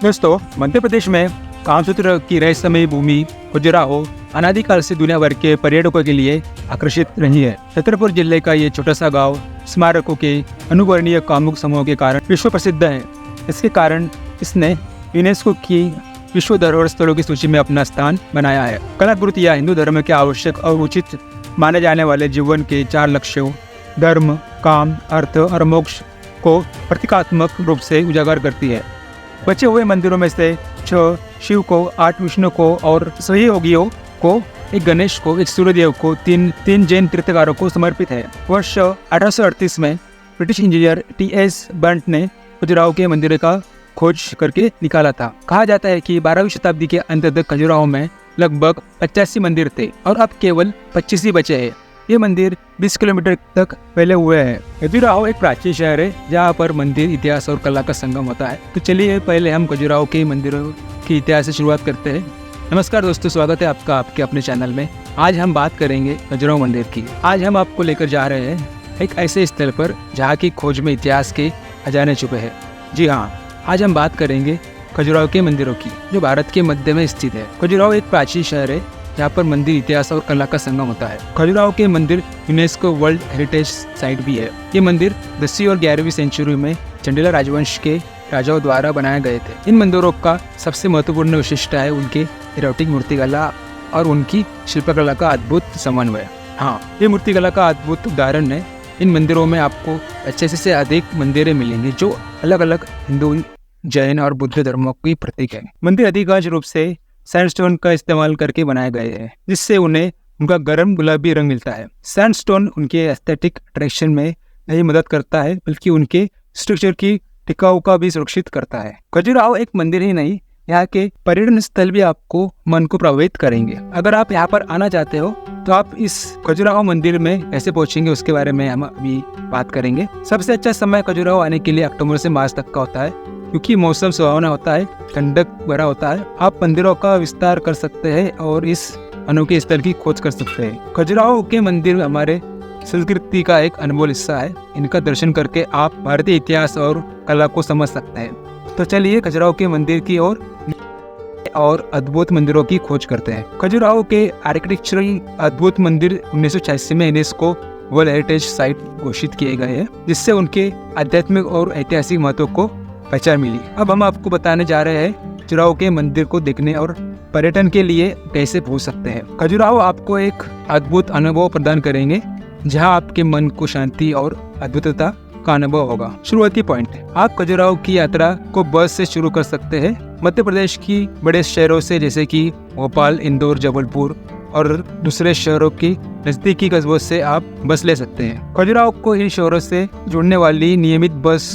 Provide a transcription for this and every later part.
दोस्तों, मध्य प्रदेश में कामसूत्र की रहस्यमयी भूमि खजुराहो अनादिकाल से दुनिया भर के पर्यटकों के लिए आकर्षित रही है। छतरपुर जिले का ये छोटा सा गांव स्मारकों के अनुवर्णीय कामुक समूह के कारण विश्व प्रसिद्ध है। इसके कारण इसने यूनेस्को की विश्व धरोहर स्थलों की सूची में अपना स्थान बनाया है। कलाकृति या हिंदू धर्म के आवश्यक और उचित माने जाने वाले जीवन के 4 लक्ष्यों धर्म, काम, अर्थ और मोक्ष को प्रतीकात्मक रूप से उजागर करती है। बचे हुए मंदिरों में से 6 शिव को, 8 विष्णु को और सहयोगियों को, एक गणेश को, एक सूर्यदेव को, 3 जैन तीर्थकारों को समर्पित है। वर्ष 1838 में ब्रिटिश इंजीनियर टी.एस. बंट ने खजुराहो के मंदिर का खोज करके निकाला था। कहा जाता है कि 12वीं शताब्दी के अंत तक खजुराहो में लगभग 85 मंदिर थे और अब केवल 25 ही बचे हैं। ये मंदिर 20 किलोमीटर तक फैले हुए हैं। खजुराहो एक प्राचीन शहर है जहाँ पर मंदिर, इतिहास और कला का संगम होता है। तो चलिए पहले हम खजुराहो के मंदिरों की इतिहास से शुरुआत करते हैं। नमस्कार दोस्तों, स्वागत है आपका आपके अपने चैनल में। आज हम बात करेंगे खजुराहो मंदिर की। आज हम आपको लेकर जा रहे हैं एक ऐसे स्थल पर जहाँ की खोज में इतिहास के खजाने छुपे हैं। जी हाँ, आज हम बात करेंगे खजुराहो के मंदिरों की, जो भारत के मध्य में स्थित है। खजुराहो एक प्राचीन शहर है जहाँ पर मंदिर, इतिहास और कला का संगम होता है। खजुराहो के मंदिर यूनेस्को वर्ल्ड हेरिटेज साइट भी है। ये मंदिर 10वीं और 11वीं सेंचुरी में चंदेला राजवंश के राजाओं द्वारा बनाए गए थे। इन मंदिरों का सबसे महत्वपूर्ण विशेषता है उनके एरोटिक मूर्तिकला और उनकी शिल्पकला का अद्भुत समन्वय। हाँ, ये मूर्तिकला का अद्भुत उदाहरण है। इन मंदिरों में आपको 80 से अधिक मंदिरें मिलेंगे जो अलग अलग हिंदू, जैन और बुद्ध धर्मों की प्रतीक है। मंदिर अधिकांश रूप से सैंडस्टोन का इस्तेमाल करके बनाए गए हैं, जिससे उन्हें उनका गर्म गुलाबी रंग मिलता है। सैंडस्टोन उनके एस्थेटिक अट्रैक्शन में नहीं मदद करता है, बल्कि उनके स्ट्रक्चर की टिकाऊ का भी सुरक्षित करता है। खजुराहो एक मंदिर ही नहीं, यहाँ के पर्यटन स्थल भी आपको मन को प्रभावित करेंगे। अगर आप यहाँ पर आना चाहते हो तो आप इस खजुराहो मंदिर में कैसे पहुँचेंगे उसके बारे में हम अभी बात करेंगे। सबसे अच्छा समय खजुराहो आने के लिए अक्टूबर से मार्च तक का होता है, क्योंकि मौसम सुहावना होता है, ठंडक भरा होता है। आप मंदिरों का विस्तार कर सकते हैं और इस अनोखे स्थल की खोज कर सकते हैं। खजुराहो के मंदिर हमारे संस्कृति का एक अनमोल हिस्सा है। इनका दर्शन करके आप भारतीय इतिहास और कला को समझ सकते हैं। तो चलिए खजुराहो के मंदिर की और अद्भुत मंदिरों की खोज करते हैं। खजुराहो के आर्किटेक्चरल अद्भुत मंदिर 1986 में यूनेस्को वर्ल्ड हेरिटेज साइट घोषित किए गए हैं, जिससे उनके आध्यात्मिक और ऐतिहासिक महत्व को पहचान मिली। अब हम आपको बताने जा रहे हैं खजुराहो के मंदिर को देखने और पर्यटन के लिए कैसे पहुंच सकते हैं। खजुराहो आपको एक अद्भुत अनुभव प्रदान करेंगे, जहां आपके मन को शांति और अद्भुतता का अनुभव होगा। शुरुआती पॉइंट, आप खजुराहो की यात्रा को बस से शुरू कर सकते हैं। मध्य प्रदेश की बड़े शहरों से जैसे कि भोपाल, इंदौर, जबलपुर और दूसरे शहरों की नजदीकी कस्बों से आप बस ले सकते हैं। खजुराहो को इन शहरों से जुड़ने वाली नियमित बस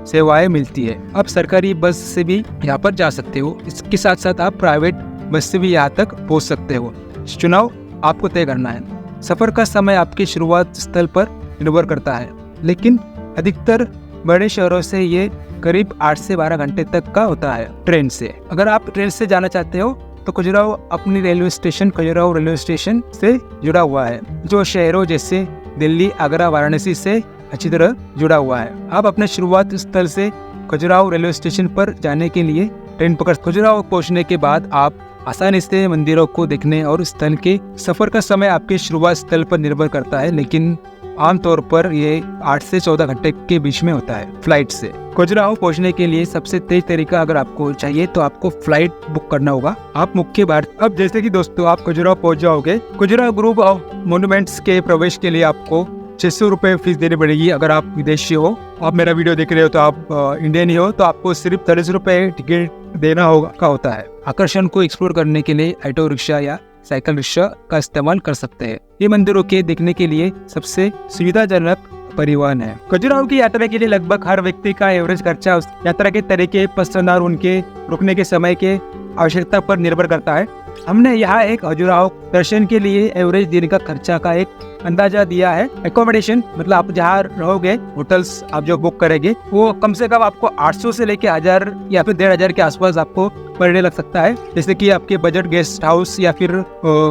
सेवाएं मिलती है। आप सरकारी बस से भी यहाँ पर जा सकते हो। इसके साथ साथ आप प्राइवेट बस से भी यहाँ तक पहुँच सकते हो। चुनाव आपको तय करना है। सफर का समय आपके शुरुआत स्थल पर निर्भर करता है, लेकिन अधिकतर बड़े शहरों से ये करीब 8 से 12 घंटे तक का होता है ट्रेन से। अगर आप ट्रेन से जाना चाहते हो तो खजुराहो अपनी railway station Khajuraho railway station से जुड़ा हुआ है, जो शहरों जैसे दिल्ली, आगरा, वाराणसी से अच्छी तरह जुड़ा हुआ है। आप अपने शुरुआत स्थल से खजुराहो रेलवे स्टेशन पर जाने के लिए ट्रेन पकड़। खजुराहो पहुंचने के बाद आप आसानी से मंदिरों को देखने और स्थल के सफर का समय आपके शुरुआत स्थल पर निर्भर करता है, लेकिन आमतौर पर ये 8 से 14 घंटे के बीच में होता है फ्लाइट से। खजुराहो पहुंचने के लिए सबसे तेज तरीका अगर आपको चाहिए तो आपको फ्लाइट बुक करना होगा। आप मुख्य भारत, अब जैसे कि दोस्तों आप खजुराहो पहुंच जाओगे, खजुराहो ग्रुप ऑफ मॉन्यूमेंट्स के प्रवेश के लिए आपको 600 रुपये फीस देनी पड़ेगी। अगर आप विदेशी हो, आप मेरा वीडियो देख रहे हो तो आप इंडियन ही हो, तो आपको सिर्फ 30 रुपये टिकट देना होता है। आकर्षण को एक्सप्लोर करने के लिए ऑटो रिक्शा या साइकिल रिक्शा का इस्तेमाल कर सकते हैं। ये मंदिरों के देखने के लिए सबसे सुविधाजनक परिवहन है। खजुराहो की यात्रा के लिए लगभग हर व्यक्ति का एवरेज खर्चा उस यात्रा के तरीके, पसंद और उनके रुकने के समय के आवश्यकता पर निर्भर करता है। हमने यहाँ एक खजुराहो दर्शन के लिए एवरेज दिन का खर्चा का एक अंदाजा दिया है। एकोमोडेशन मतलब आप जहाँ रहोगे, होटल्स आप जो बुक करेंगे, वो कम से कम आपको 800 से लेके 1000 या फिर 1500 के आसपास आपको पर डे लग सकता है। जैसे कि आपके बजट गेस्ट हाउस या फिर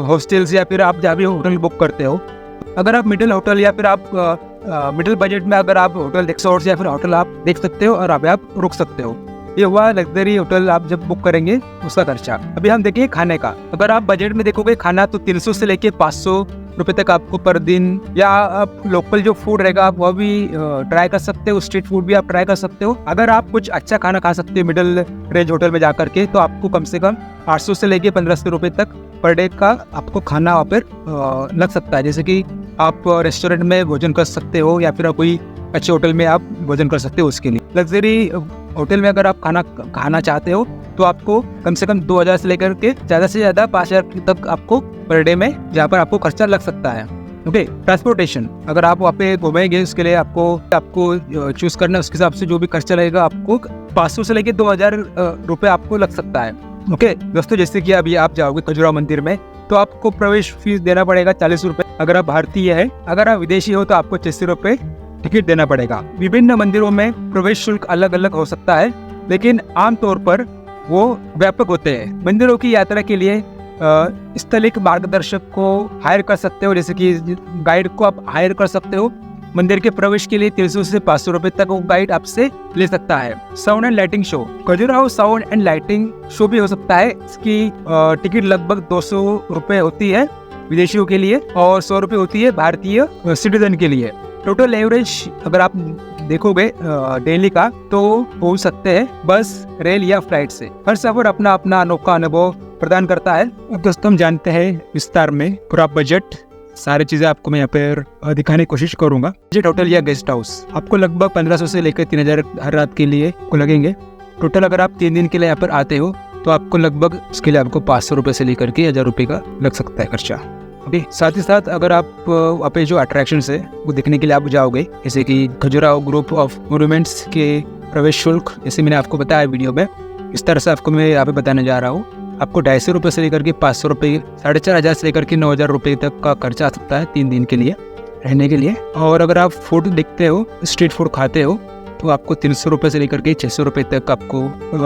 हॉस्टल्स या फिर आप जहाँ भी होटल बुक करते हो। अगर आप मिडिल होटल या फिर आप मिडिल बजट में अगर आप होटल रिसोर्ट्स या फिर होटल आप देख सकते हो और आप रुक सकते हो। ये हुआ लग्जरी होटल आप जब बुक करेंगे उसका खर्चा। अभी हम देखेंगे खाने का। अगर आप बजट में देखोगे खाना तो 300 से लेके 500 रुपए तक आपको पर दिन, या आप लोकल जो फूड रहेगा आप वह भी ट्राई कर सकते हो, स्ट्रीट फूड भी आप ट्राई कर सकते हो। अगर आप कुछ अच्छा खाना खा सकते हो मिडिल रेंज होटल में जाकर के, तो आपको कम से कम 800 से लेके 1500 रुपए तक पर डे का आपको खाना वहाँ पर लग सकता है। जैसे कि आप रेस्टोरेंट में भोजन कर सकते हो या फिर कोई अच्छे होटल में आप भोजन कर सकते हो। उसके लिए लग्जरी होटल में अगर आप खाना चाहते हो तो आपको कम से कम 2000 से लेकर के ज़्यादा से ज़्यादा 5000 तक आपको पर डे में जहाँ पर आपको खर्चा लग सकता है। ओके, ट्रांसपोर्टेशन अगर आप वहाँ पे घूमेंगे उसके लिए आपको चूज करना है, उसके हिसाब से जो भी खर्चा लगेगा आपको 500 से लेकर 2000 रुपये आपको लग सकता है। ओके दोस्तों, जैसे कि अभी आप जाओगे खजुराहो मंदिर में तो आपको प्रवेश फीस देना पड़ेगा 40 रुपये अगर आप भारतीय है। अगर आप विदेशी हो तो आपको 600 रुपये टिकट देना पड़ेगा। विभिन्न मंदिरों में प्रवेश शुल्क अलग अलग हो सकता है, लेकिन आमतौर पर वो व्यापक होते हैं। मंदिरों की यात्रा के लिए स्थलिक मार्गदर्शक को हायर कर सकते हो, जैसे कि गाइड को आप हायर कर सकते हो। मंदिर के प्रवेश के लिए 300 से 500 रुपए तक वो गाइड आपसे ले सकता है। Sound and lighting show, Khajuraho sound and lighting show भी हो सकता है। इसकी टिकट लगभग 200 रुपए होती है विदेशियों के लिए और 100 रुपए होती है भारतीय सिटीजन के लिए। टोटल एवरेज अगर आप देखोगे डेली का तो हो सकते हैं बस, रेल या फ्लाइट से। हर सफर अपना अपना अनोखा अनुभव प्रदान करता है। अब दोस्तों हम जानते हैं विस्तार में पूरा बजट, सारी चीजें आपको मैं यहाँ पर दिखाने की कोशिश करूंगा। बजट होटल या गेस्ट हाउस आपको लगभग 1500 से लेकर 3000 हर रात के लिए को लगेंगे। टोटल अगर आप 3 दिन के लिए यहाँ पर आते हो तो आपको लगभग उसके लिए आपको 500 रुपए से लेकर के 1000 रुपए का लग सकता है खर्चा। ओके, साथ ही साथ अगर आप वहाँ पे जो अट्रैक्शंस है वो देखने के लिए आप जाओगे, जैसे कि खजुराहो ग्रुप ऑफ मोन्यूमेंट्स के प्रवेश शुल्क, जैसे मैंने आपको बताया वीडियो में, इस तरह से आपको मैं यहाँ पे बताने जा रहा हूँ। आपको 250 रुपये से लेकर के 500 रुपये, 4500 से लेकर के 9000 रुपये तक का खर्चा आ सकता है 3 दिन के लिए रहने के लिए। और अगर आप फूड देखते हो, स्ट्रीट फूड खाते हो, तो आपको 300 रुपये से लेकर के 600 रुपये तक आपको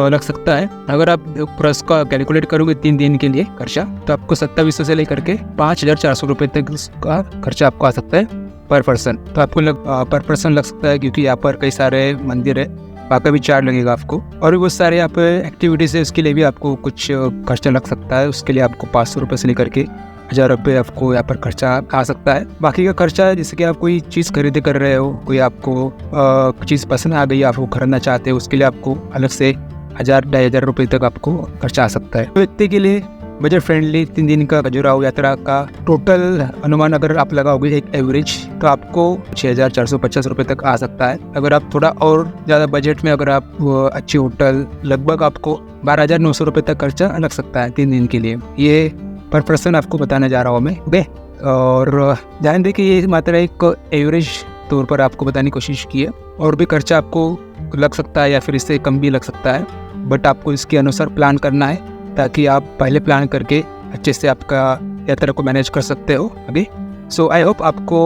लग सकता है। अगर आप प्रेस का कैलकुलेट करोगे 3 दिन के लिए खर्चा, तो आपको 2700 से लेकर के 5400 रुपये तक का खर्चा आपको आ सकता है पर पर्सन। तो आपको पर पर्सन लग सकता है, क्योंकि यहाँ पर कई सारे मंदिर है, वहाँ का भी चार्ज लगेगा आपको। और भी बहुत सारे यहाँ पे एक्टिविटीज है, उसके लिए भी आपको कुछ खर्चा लग सकता है। उसके लिए आपको 500 रुपये से लेकर के 1000 रुपये आपको यहाँ पर खर्चा आ सकता है। बाकी का खर्चा जैसे कि आप कोई चीज़ खरीदी कर रहे हो, कोई आपको चीज़ पसंद आ गई, आपको खरीदना चाहते हो, उसके लिए आपको अलग से 1000-2500 रुपये तक आपको खर्चा आ सकता है। तो व्यक्ति के लिए बजट फ्रेंडली 3 दिन का खजुराहो यात्रा का टोटल अनुमान अगर आप लगाओगे एक एवरेज, तो आपको 6450 रुपये तक आ सकता है। अगर आप थोड़ा और ज़्यादा बजट में, अगर आप अच्छे होटल, लगभग आपको 12900 रुपये तक खर्चा लग सकता है 3 दिन के लिए। ये पर पर्सन आपको बताने जा रहा हूँ मैं। ओके, और ध्यान दें कि ये मात्र एक एवरेज तौर पर आपको बताने की कोशिश की है, और भी खर्चा आपको लग सकता है या फिर इससे कम भी लग सकता है, बट आपको इसके अनुसार प्लान करना है ताकि आप पहले प्लान करके अच्छे से आपका यात्रा को मैनेज कर सकते हो। ओके, सो आई होप आपको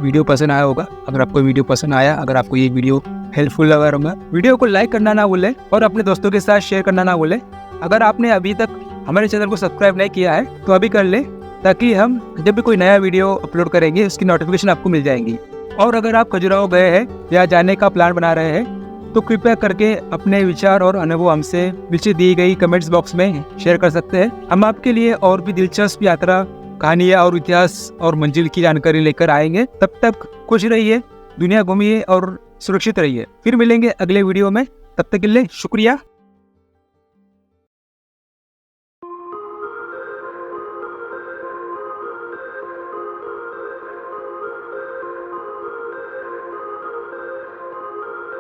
वीडियो पसंद आया होगा। अगर आपको वीडियो पसंद आया, अगर आपको ये वीडियो हेल्पफुल लगा होगा, वीडियो को लाइक करना ना भूलें और अपने दोस्तों के साथ शेयर करना ना भूलें। अगर आपने अभी तक हमारे चैनल को सब्सक्राइब नहीं किया है तो अभी कर लें, ताकि हम जब भी कोई नया वीडियो अपलोड करेंगे उसकी नोटिफिकेशन आपको मिल जाएंगी। और अगर आप खजुराहो गए हैं या जाने का प्लान बना रहे हैं तो कृपया करके अपने विचार और अनुभव हमसे नीचे दी गई कमेंट्स बॉक्स में शेयर कर सकते हैं। हम आपके लिए और भी दिलचस्प यात्रा कहानियाँ और इतिहास और मंजिल की जानकारी लेकर आएंगे। तब तक खुश रहिए, दुनिया घूमिए और सुरक्षित रहिए। फिर मिलेंगे अगले वीडियो में, तब तक के लिए शुक्रिया।